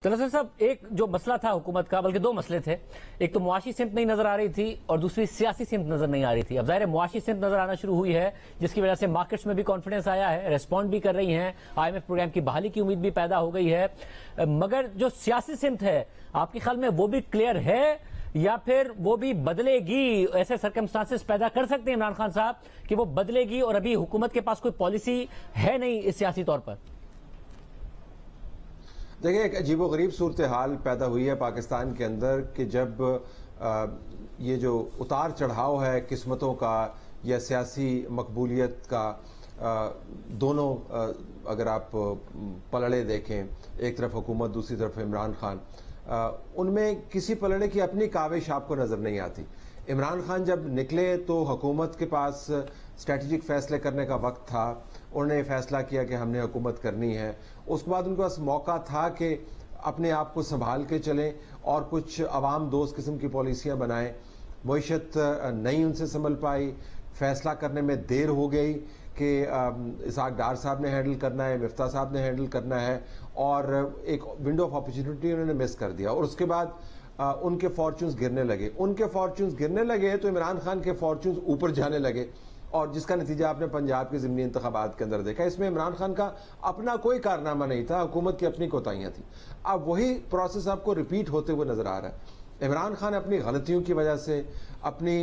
نصر صاحب، ایک جو مسئلہ تھا حکومت کا، بلکہ دو مسئلے تھے. ایک تو معاشی سمت نہیں نظر آ رہی تھی اور دوسری سیاسی سمت نظر نہیں آ رہی تھی. اب ظاہر ہے معاشی سمت نظر آنا شروع ہوئی ہے، جس کی وجہ سے مارکیٹس میں بھی کانفیڈنس آیا ہے، ریسپونڈ بھی کر رہی ہیں، آئی ایم ایف پروگرام کی بحالی کی امید بھی پیدا ہو گئی ہے. مگر جو سیاسی سمت ہے، آپ کے خیال میں وہ بھی کلیئر ہے یا پھر وہ بھی بدلے گی؟ ایسے سرکمسٹانسز پیدا کر سکتے ہیں عمران خان صاحب کہ وہ بدلے گی اور ابھی حکومت کے پاس کوئی پالیسی ہے نہیں اس سیاسی طور پر؟ دیکھیں، ایک عجیب و غریب صورتحال پیدا ہوئی ہے پاکستان کے اندر کہ جب یہ جو اتار چڑھاؤ ہے قسمتوں کا یا سیاسی مقبولیت کا، دونوں اگر آپ پلڑے دیکھیں، ایک طرف حکومت دوسری طرف عمران خان، ان میں کسی پلڑے کی اپنی کاوش آپ کو نظر نہیں آتی. عمران خان جب نکلے تو حکومت کے پاس اسٹریٹجک فیصلے کرنے کا وقت تھا. انہوں نے یہ فیصلہ کیا کہ ہم نے حکومت کرنی ہے. اس کے بعد ان کے پاس موقع تھا کہ اپنے آپ کو سنبھال کے چلیں اور کچھ عوام دوست قسم کی پالیسیاں بنائیں. معیشت نہیں ان سے سنبھل پائی، فیصلہ کرنے میں دیر ہو گئی کہ اسحاق ڈار صاحب نے ہینڈل کرنا ہے، مفتاح صاحب نے ہینڈل کرنا ہے، اور ایک ونڈو آف اپرچونٹی انہوں نے مس کر دیا. اور اس کے بعد ان کے فارچونز گرنے لگے تو عمران خان کے فارچونز اوپر جانے لگے، اور جس کا نتیجہ آپ نے پنجاب کے ضمنی انتخابات کے اندر دیکھا. اس میں عمران خان کا اپنا کوئی کارنامہ نہیں تھا، حکومت کی اپنی کوتاہیاں تھیں. اب وہی پروسیس آپ کو ریپیٹ ہوتے ہوئے نظر آ رہا ہے. عمران خان اپنی غلطیوں کی وجہ سے، اپنی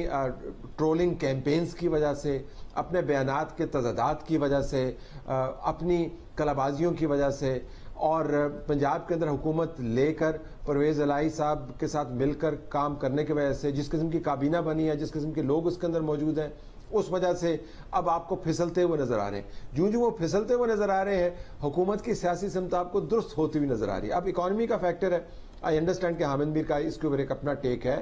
ٹرولنگ کیمپینز کی وجہ سے، اپنے بیانات کے تضادات کی وجہ سے، اپنی کلابازیوں کی وجہ سے، اور پنجاب کے اندر حکومت لے کر پرویز الہی صاحب کے ساتھ مل کر کام کرنے کی وجہ سے، جس قسم کی کابینہ بنی ہے، جس قسم کے لوگ اس کے اندر موجود ہیں، اس وجہ سے اب آپ کو پھسلتے ہوئے نظر آ رہے ہیں. جو وہ پھسلتے ہوئے نظر آ رہے ہیں، حکومت کی سیاسی سمت آپ کو درست ہوتی ہوئی نظر آ رہی ہے. اب اکانومی کا فیکٹر ہے. آئی انڈرسٹینڈ کہ حامد میر کا اس کے اوپر ایک اپنا ٹیک ہے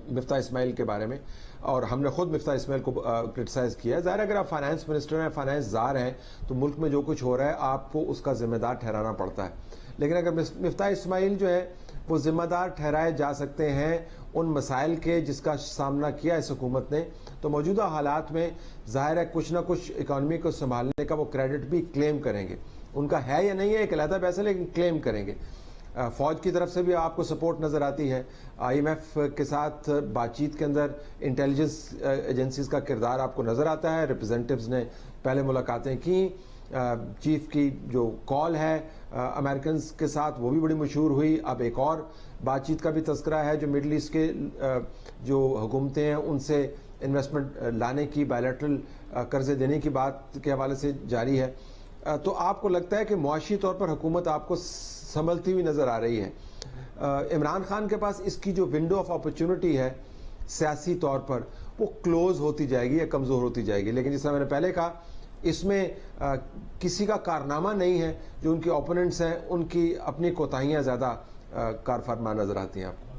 مفتاح اسماعیل کے بارے میں، اور ہم نے خود مفتاح اسماعیل کو کرٹیسائز کیا ہے. ظاہر اگر آپ فائنانس منسٹر ہیں، فائنانس زار ہیں، تو ملک میں جو کچھ ہو رہا ہے آپ کو اس کا ذمہ دار ٹھہرانا پڑتا ہے. لیکن اگر مفتاح اسماعیل جو ہے وہ ذمہ دار ٹھہرائے جا سکتے ہیں ان مسائل کے جس کا سامنا کیا اس حکومت نے، تو موجودہ حالات میں ظاہر ہے کچھ نہ کچھ اکانومی کو سنبھالنے کا وہ کریڈٹ بھی کلیم کریں گے. ان کا ہے یا نہیں ہے ایک علیحدہ بحث ہے، لیکن کلیم کریں گے. فوج کی طرف سے بھی آپ کو سپورٹ نظر آتی ہے. آئی ایم ایف کے ساتھ بات چیت کے اندر انٹیلیجنس ایجنسیز کا کردار آپ کو نظر آتا ہے. ریپرزینٹیوز نے پہلے ملاقاتیں کی، چیف کی جو کال ہے امریکنز کے ساتھ وہ بھی بڑی مشہور ہوئی. اب ایک اور بات چیت کا بھی تذکرہ ہے جو مڈل ایسٹ کے جو حکومتیں ہیں ان سے انویسٹمنٹ لانے کی، بائیلیٹرل قرضے دینے کی بات کے حوالے سے جاری ہے. تو آپ کو لگتا ہے کہ معاشی طور پر حکومت آپ کو سنبھلتی ہوئی نظر آ رہی ہے. عمران خان کے پاس اس کی جو ونڈو آف اپرچونٹی ہے سیاسی طور پر، وہ کلوز ہوتی جائے گی یا کمزور ہوتی جائے گی. لیکن جس طرح میں نے پہلے کہا، اس میں کسی کا کارنامہ نہیں ہے. جو ان کے اوپوننٹس ہیں ان کی اپنی کوتاہیاں زیادہ کار فرما نظر آتی ہیں آپ کو.